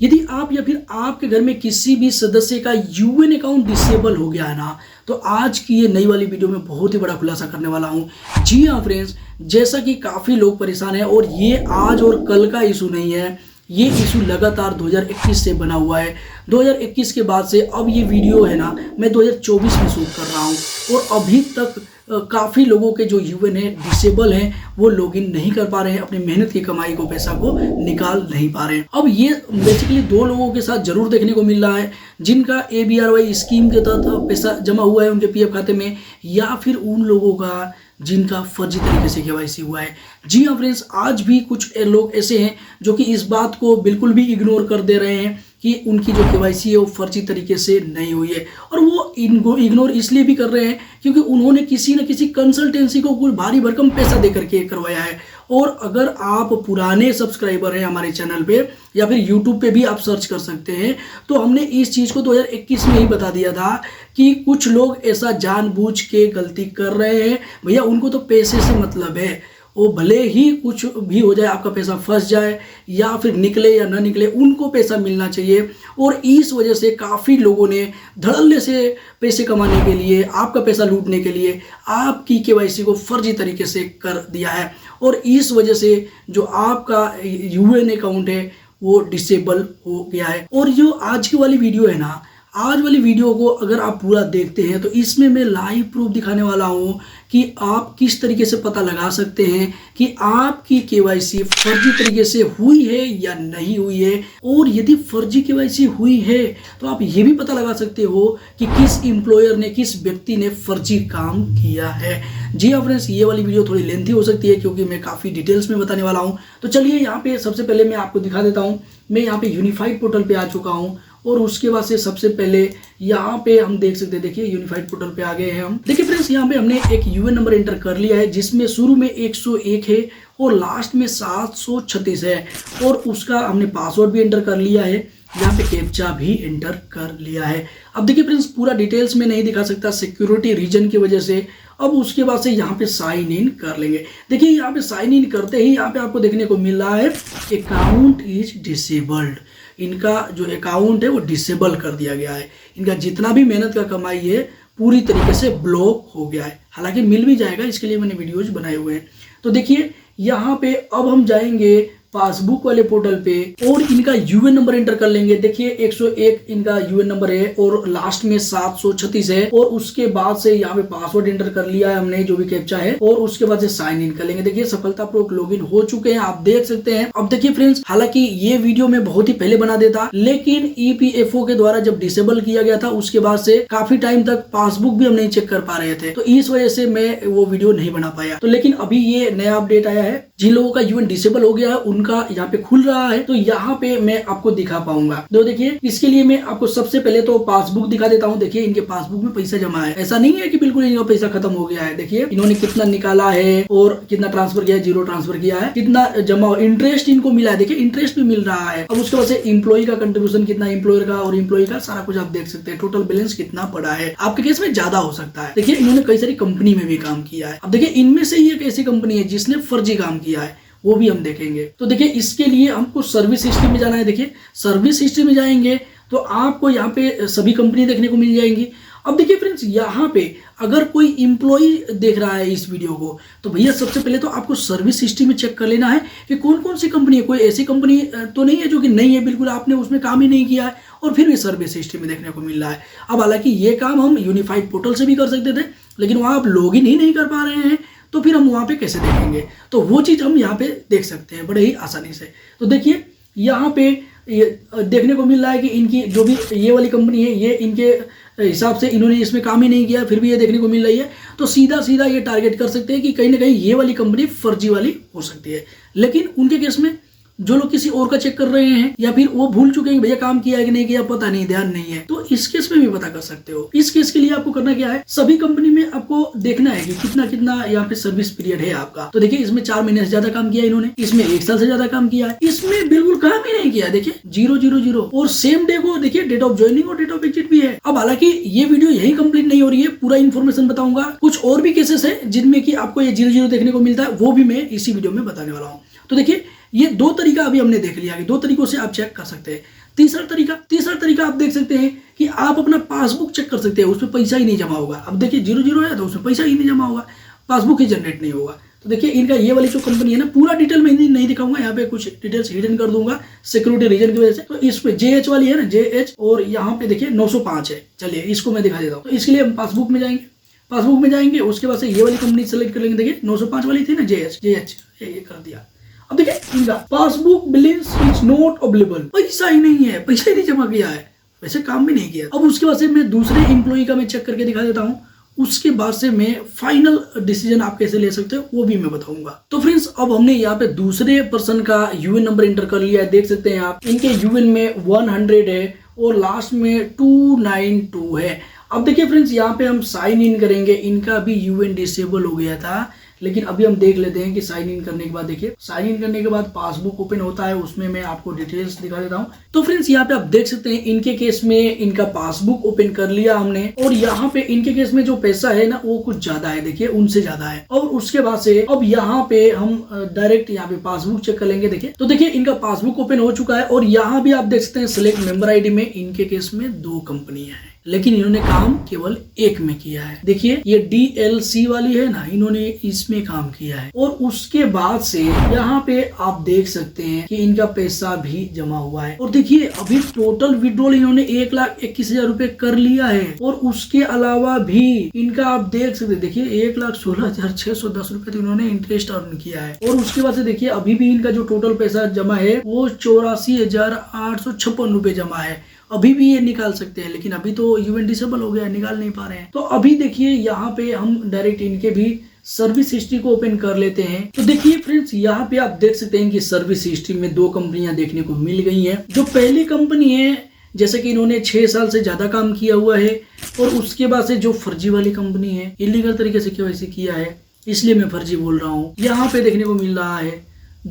यदि आप या फिर आपके घर में किसी भी सदस्य का यूएन अकाउंट डिसेबल हो गया है ना, तो आज की ये नई वाली वीडियो में बहुत ही बड़ा खुलासा करने वाला हूं। जी हाँ फ्रेंड्स, जैसा कि काफ़ी लोग परेशान हैं और ये आज और कल का इशू नहीं है, ये इशू लगातार 2021 से बना हुआ है। 2021 के बाद से अब ये वीडियो है ना, मैं 2024 में शूट कर रहा हूँ और अभी तक काफ़ी लोगों के जो यूएन है डिसेबल हैं, वो लॉगिन नहीं कर पा रहे हैं, अपनी मेहनत की कमाई को पैसा को निकाल नहीं पा रहे हैं। अब ये बेसिकली दो लोगों के साथ जरूर देखने को मिल रहा है, जिनका ABRY स्कीम के तहत पैसा जमा हुआ है उनके PF खाते में, या फिर उन लोगों का जिनका फर्जी तरीके से KYC हुआ है। जी हाँ फ्रेंड्स, आज भी कुछ लोग ऐसे हैं जो कि इस बात को बिल्कुल भी इग्नोर कर दे रहे हैं कि उनकी जो KYC है वो फर्जी तरीके से नहीं हुई है, और वो इनको इग्नोर इसलिए भी कर रहे हैं क्योंकि उन्होंने किसी न किसी कंसल्टेंसी को कुछ भारी भरकम पैसा दे करके करवाया है। और अगर आप पुराने सब्सक्राइबर हैं हमारे चैनल पे या फिर यूट्यूब पे भी आप सर्च कर सकते हैं, तो हमने इस चीज़ को 2021 में ही बता दिया था कि कुछ लोग ऐसा जानबूझ के गलती कर रहे हैं। भैया उनको तो पैसे से मतलब है, वो भले ही कुछ भी हो जाए, आपका पैसा फंस जाए या फिर निकले या ना निकले, उनको पैसा मिलना चाहिए। और इस वजह से काफ़ी लोगों ने धड़ल्ले से पैसे कमाने के लिए, आपका पैसा लूटने के लिए आपकी KYC को फर्जी तरीके से कर दिया है, और इस वजह से जो आपका UN अकाउंट है वो डिसेबल हो गया है। और जो आज की वाली वीडियो है ना, आज वाली वीडियो को अगर आप पूरा देखते हैं तो इसमें मैं लाइव प्रूफ दिखाने वाला हूं कि आप किस तरीके से पता लगा सकते हैं कि आपकी KYC फर्जी तरीके से हुई है या नहीं हुई है। और यदि फर्जी KYC हुई है तो आप ये भी पता लगा सकते हो कि किस एम्प्लॉयर ने, किस व्यक्ति ने फर्जी काम किया है। जी हाँ फ्रेंड्स, ये वाली वीडियो थोड़ी लेंथी हो सकती है क्योंकि मैं काफ़ी डिटेल्स में बताने वाला हूँ। तो चलिए यहाँ पे सबसे पहले मैं आपको दिखा देता हूँ। मैं यहाँ पे यूनिफाइड पोर्टल पे आ चुका हूँ और उसके बाद से सबसे पहले यहाँ पे हम देख सकते हैं, देखिए यूनिफाइड पोर्टल पे आ गए हैं हम। देखिए फ्रेंड्स, यहाँ पे हमने एक UN नंबर एंटर कर लिया है जिसमें शुरू में 101 है और लास्ट में 736 है, और उसका हमने पासवर्ड भी एंटर कर लिया है, यहाँ पे कैप्चा भी एंटर कर लिया है। अब देखिए फ्रेंड्स, पूरा डिटेल्स में नहीं दिखा सकता सिक्योरिटी रीजन की वजह से। अब उसके बाद से यहाँ पे साइन इन कर लेंगे। देखिए यहाँ पे साइन इन करते ही यहाँ पे आपको देखने को मिल रहा है अकाउंट इज डिसेबल्ड। इनका जो अकाउंट है वो डिसेबल कर दिया गया है। इनका जितना भी मेहनत का कमाई है पूरी तरीके से ब्लॉक हो गया है। हालांकि मिल भी जाएगा, इसके लिए मैंने वीडियोज बनाए हुए हैं। तो देखिए यहाँ पे अब हम जाएंगे पासबुक वाले पोर्टल पे और इनका UN नंबर एंटर कर लेंगे। देखिए 101 इनका UN नंबर है और लास्ट में 736 है, और उसके बाद से यहाँ पे पासवर्ड एंटर कर लिया है हमने, जो भी कैप्चा है, और उसके बाद से साइन इन कर लेंगे। देखिए सफलतापूर्वक लॉगिन हो चुके हैं, आप देख सकते हैं। अब देखिए फ्रेंड्स, हालांकि ये वीडियो मैं बहुत ही पहले बना देता, लेकिन EPFO के द्वारा जब डिसेबल किया गया था उसके बाद से काफी टाइम तक पासबुक भी हम नहीं चेक कर पा रहे थे, तो इस वजह से मैं वो वीडियो नहीं बना पाया। तो लेकिन अभी ये नया अपडेट आया है, जिन लोगों का UN डिसेबल हो गया है उनका यहाँ पे खुल रहा है, तो यहाँ पे मैं आपको दिखा पाऊंगा। तो देखिए इसके लिए मैं आपको सबसे पहले तो पासबुक दिखा देता हूँ। देखिए इनके पासबुक में पैसा जमा है, ऐसा नहीं है कि बिल्कुल इनका पैसा खत्म हो गया है। देखिए इन्होंने कितना निकाला है और कितना ट्रांसफर किया है, 0 ट्रांसफर किया है, कितना जमा, इंटरेस्ट इनको मिला है, देखिए इंटरेस्ट भी मिल रहा है। अब उसके बाद से एम्प्लॉय का कंट्रीब्यूशन कितना, एम्प्लॉयर का और एम्प्लॉय का सारा कुछ आप देख सकते हैं। टोटल बैलेंस कितना पड़ा है, आपके केस में ज्यादा हो सकता है। देखिए इन्होंने कई सारी कंपनी में भी काम किया है। अब देखिए इनमें से ही एक ऐसी कंपनी है जिसने फर्जी काम किया है, वो भी हम देखेंगे। तो देखिए इसके लिए हमको सर्विस हिस्ट्री में जाना है। देखिए सर्विस हिस्ट्री में जाएंगे तो आपको यहाँ पे सभी कंपनी देखने को मिल जाएंगी। अब देखिए फ्रेंड्स, यहाँ पे अगर कोई इम्प्लॉय देख रहा है इस वीडियो को, तो भैया सबसे पहले तो आपको सर्विस हिस्ट्री में चेक कर लेना है कि कौन कौन सी कंपनी है। कोई ऐसी कंपनी तो नहीं है जो कि नहीं है, बिल्कुल आपने उसमें काम ही नहीं किया है और फिर भी सर्विस हिस्ट्री में देखने को मिल रहा है। अब हालांकि ये काम हम यूनिफाइड पोर्टल से भी कर सकते थे, लेकिन वहाँ आप लॉगिन ही नहीं कर पा रहे हैं, तो फिर हम वहाँ पे कैसे देखेंगे? तो वो चीज़ हम यहाँ पे देख सकते हैं बड़े ही आसानी से। तो देखिए यहाँ पे देखने को मिल रहा है कि इनकी जो भी ये वाली कंपनी है, ये इनके हिसाब से इन्होंने इसमें काम ही नहीं किया, फिर भी ये देखने को मिल रही है। तो सीधा सीधा ये टारगेट कर सकते हैं कि कहीं ना कहीं ये वाली कंपनी फर्जी वाली हो सकती है। लेकिन उनके केस में जो लोग किसी और का चेक कर रहे हैं या फिर वो भूल चुके हैं भैया काम किया है कि नहीं किया, पता नहीं, ध्यान नहीं है, तो इस केस में भी पता कर सकते हो। इस केस के लिए आपको करना क्या है, सभी कंपनी में आपको देखना है कि कितना कितना यहाँ पे सर्विस पीरियड है आपका। तो देखिए इसमें 4 महीने से ज्यादा काम किया इन्होंने, इसमें 1 साल से ज्यादा काम किया है, इसमें बिल्कुल काम ही नहीं किया। देखिए 000 और सेम डे को देखिए डेट ऑफ ज्वाइनिंग और डेट ऑफ एग्जिट भी है। अब हालांकि ये वीडियो यही कंप्लीट नहीं हो रही है, पूरा इन्फॉर्मेशन बताऊंगा। कुछ और भी केसेस है जिनमें की आपको ये 0 देखने को मिलता है, वो भी मैं इसी वीडियो में बताने वाला हूँ। तो देखिए ये 2 तरीका अभी हमने देख लिया है, 2 तरीकों से आप चेक कर सकते हैं। तीसरा तरीका आप देख सकते हैं कि आप अपना पासबुक चेक कर सकते हैं, उसमें पैसा ही नहीं जमा होगा। अब देखिए 00 है तो उसमें पैसा ही नहीं जमा होगा, पासबुक ही जनरेट नहीं होगा। तो देखिए इनका ये वाली जो कंपनी है ना, पूरा डिटेल में नहीं दिखाऊंगा, यहाँ पे कुछ डिटेल्स हिडन कर दूंगा सिक्योरिटी रीजन की वजह से। तो इसमें JH वाली है ना, JH, और यहाँ पे देखिए 905 है। चलिए इसको मैं दिखा देता हूँ। तो इसके लिए हम पासबुक में जाएंगे, उसके बाद से ये वाली कंपनी सेलेक्ट कर लेंगे। देखिए 905 वाली थी ना, JH ये कर दिया। अब देखिए इनका passbook balance is not available, पैसा ही नहीं है, पैसा ही नहीं जमा किया है, वैसे काम भी नहीं किया। अब उसके बाद से मैं दूसरे एम्प्लॉय का मैं चेक करके दिखा देता हूँ, उसके बाद से मैं फाइनल डिसीजन आप कैसे ले सकते हो वो भी मैं बताऊंगा। तो फ्रेंड्स अब हमने यहाँ पे दूसरे पर्सन का यूएन नंबर इंटर कर लिया है। देख सकते हैं आप, इनके यूएन में 100 है और लास्ट में 292 है। अब देखिए फ्रेंड्स यहाँ पे हम साइन इन करेंगे, इनका भी यूएन डिसेबल हो गया था, लेकिन अभी हम देख लेते हैं कि साइन इन करने के बाद, देखिए साइन इन करने के बाद पासबुक ओपन होता है, उसमें मैं आपको डिटेल्स दिखा देता हूं। तो फ्रेंड्स यहाँ पे आप देख सकते हैं इनके केस में इनका पासबुक ओपन कर लिया हमने, और यहाँ पे इनके केस में जो पैसा है ना वो कुछ ज्यादा है, देखिए उनसे ज्यादा है। और उसके बाद से अब यहाँ पे हम डायरेक्ट यहाँ पे पासबुक चेक कर लेंगे। देखिए तो देखिए इनका पासबुक ओपन हो चुका है, और यहाँ भी आप देख सकते हैं सिलेक्ट मेंबर आईडी में इनके केस में 2 कंपनियां हैं, लेकिन इन्होंने काम केवल एक में किया है। देखिए ये DLC वाली है ना, इन्होंने इसमें काम किया है। और उसके बाद से यहाँ पे आप देख सकते हैं कि इनका पैसा भी जमा हुआ है। और देखिए अभी टोटल विड्रॉल इन्होंने 1,21,000 रुपए कर लिया है, और उसके अलावा भी इनका आप देख सकते हैं, देखिए 1,16,610 रुपए तो इन्होंने इंटरेस्ट अर्न किया है। और उसके बाद से देखिए अभी भी इनका जो टोटल पैसा जमा है वो 84,856 रुपए जमा है। अभी भी ये निकाल सकते हैं, लेकिन अभी तो यूएन डिसेबल हो गया है, निकाल नहीं पा रहे हैं। तो अभी देखिए यहाँ पे हम डायरेक्ट इनके भी सर्विस हिस्ट्री को ओपन कर लेते हैं। तो देखिए फ्रेंड्स यहाँ पे आप देख सकते हैं कि सर्विस हिस्ट्री में 2 कंपनियां देखने को मिल गई हैं। जो पहली कंपनी है, जैसे कि इन्होंने 6 साल से ज्यादा काम किया हुआ है, और उसके बाद से जो फर्जी वाली कंपनी है, इलीगल तरीके से KYC किया है, इसलिए मैं फर्जी बोल रहा हूँ। यहाँ पे देखने को मिल रहा है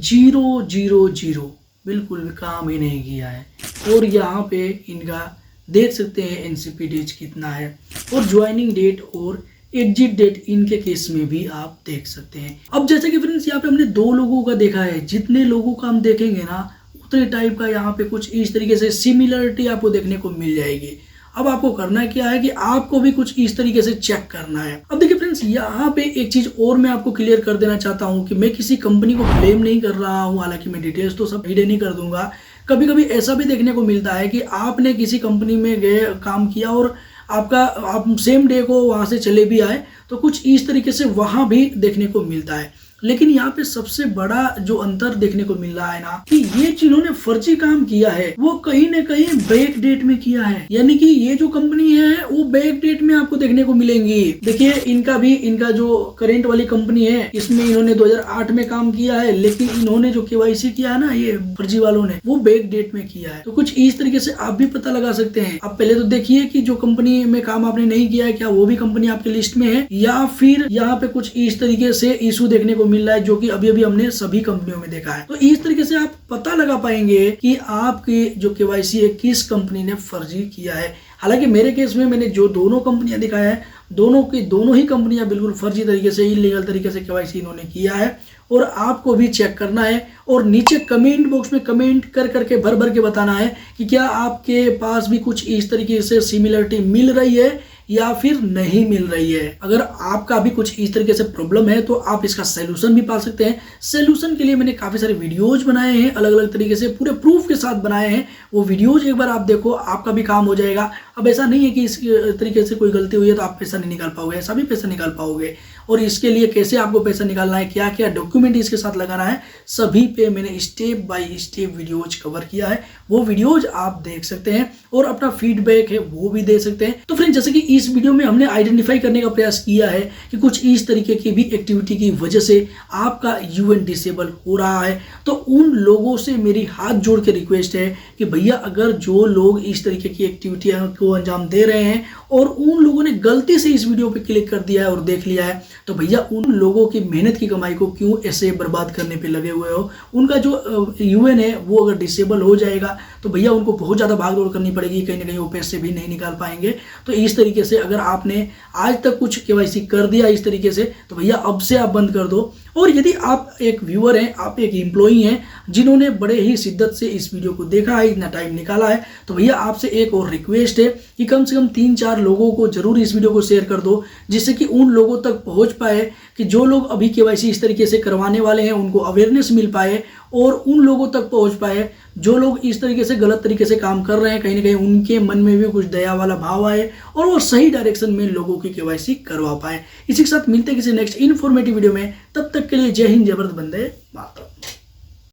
000, बिल्कुल भी काम ही नहीं किया है। और यहाँ पे इनका देख सकते हैं NCP डेट कितना है, और ज्वाइनिंग डेट और एग्जिट डेट इनके केस में भी आप देख सकते हैं। अब जैसे कि फ्रेंड्स यहाँ पे हमने 2 लोगों का देखा है, जितने लोगों का हम देखेंगे ना उतने टाइप का यहाँ पे कुछ इस तरीके से सिमिलरिटी आपको देखने को मिल जाएगी। अब आपको करना क्या है कि आपको भी कुछ इस तरीके से चेक करना है। अब देखिए फ्रेंड्स यहाँ पे एक चीज और मैं आपको क्लियर कर देना चाहता हूँ कि मैं किसी कंपनी को ब्लेम नहीं कर रहा हूँ, हालांकि मैं डिटेल्स तो सब हिडन नहीं कर दूंगा। कभी कभी ऐसा भी देखने को मिलता है कि आपने किसी कंपनी में गए, काम किया, और आप सेम डे को वहां से चले भी आए, तो कुछ इस तरीके से वहां भी देखने को मिलता है। लेकिन यहाँ पे सबसे बड़ा जो अंतर देखने को मिल रहा है ना, कि ये जिन्होंने फर्जी काम किया है वो कहीं न कहीं बैक डेट में किया है, यानी कि ये जो कंपनी है वो बैक डेट में आपको देखने को मिलेंगी। देखिए इनका जो करेंट वाली कंपनी है, इसमें इन्होंने 2008 में काम किया है, लेकिन इन्होंने जो KYC किया है ना, ये फर्जी वालों ने, वो बैक डेट में किया है। तो कुछ इस तरीके से आप भी पता लगा सकते हैं। आप पहले तो देखिए कि जो कंपनी में काम आपने नहीं किया है, क्या वो भी कंपनी आपके लिस्ट में है, या फिर यहाँ पे कुछ इस तरीके से इशू देखने को मिल रहा है, जो कि अभी अभी हमने सभी कंपनियों में देखा है। तो इस तरीके से आप पता लगा पाएंगे कि आपकी जो KYC है किस कंपनी ने फर्जी किया है। हालांकि मेरे केस में मैंने जो दोनों कंपनियां दिखाया है, दोनों ही कंपनियां बिल्कुल फर्जी तरीके से, इलीगल तरीके से KYC इन्होंने किया है, और आपको भी चेक करना है। और नीचे कमेंट बॉक्स में कमेंट कर करके भर के बताना है कि क्या आपके पास भी कुछ इस तरीके से सिमिलरिटी मिल रही है या फिर नहीं मिल रही है। अगर आपका भी कुछ इस तरीके से प्रॉब्लम है तो आप इसका सोल्यूशन भी पा सकते हैं। सोल्यूशन के लिए मैंने काफी सारे वीडियोज बनाए हैं, अलग अलग तरीके से पूरे प्रूफ के साथ बनाए हैं। वो वीडियोज एक बार आप देखो, आपका भी काम हो जाएगा। अब ऐसा नहीं है कि इस तरीके से कोई गलती हुई है तो आप पैसा नहीं निकाल पाओगे, ऐसा भी पैसा निकाल पाओगे। और इसके लिए कैसे आपको पैसा निकालना है, क्या क्या डॉक्यूमेंट इसके साथ लगाना है, सभी पे मैंने step by step videos cover किया है। वो वीडियोज आप देख सकते हैं और अपना फीडबैक है वो भी दे सकते हैं। तो फ्रेंड, जैसे कि इस वीडियो में हमने आइडेंटिफाई करने का प्रयास किया है कि कुछ इस तरीके की भी एक्टिविटी की वजह से आपका यूएन डिसेबल हो रहा है, तो उन लोगों से मेरी हाथ जोड़ के रिक्वेस्ट है कि भैया, अगर जो लोग इस तरीके की एक्टिविटियां को अंजाम दे रहे हैं और उन लोगों ने गलती से इस वीडियो पे क्लिक कर दिया है और देख लिया है, तो भैया उन लोगों की मेहनत की कमाई को क्यों ऐसे बर्बाद करने पे लगे हुए हो। उनका जो यूएन है वो अगर डिसेबल हो जाएगा तो भैया उनको बहुत ज़्यादा भागदौड़ करनी पड़ेगी, कहीं ना कहीं वो पैसे भी नहीं निकाल पाएंगे। तो इस तरीके से अगर आपने आज तक कुछ केवाईसी कर दिया इस तरीके से, तो भैया अब से आप बंद कर दो और यदि आप एक व्यूअर हैं, आप एक एम्प्लॉई हैं जिन्होंने बड़े ही शिद्दत से इस वीडियो को देखा है, इतना टाइम निकाला है, तो भैया आपसे एक और रिक्वेस्ट है कि कम से कम 3-4 लोगों को जरूर इस वीडियो को शेयर कर दो, जिससे कि उन लोगों तक पहुंच पाए कि जो लोग अभी केवाईसी इस तरीके से करवाने वाले हैं उनको अवेयरनेस मिल पाए, और उन लोगों तक पहुंच पाए जो लोग इस तरीके से गलत तरीके से काम कर रहे हैं, कहीं ना कहीं उनके मन में भी कुछ दया वाला भाव आए और वो सही डायरेक्शन में लोगों की केवाईसी करवा पाए। इसी के साथ मिलते हैं किसी नेक्स्ट इन्फॉर्मेटिव वीडियो में, तब तक के लिए जय हिंद, जय भारत, वंदे मातरम।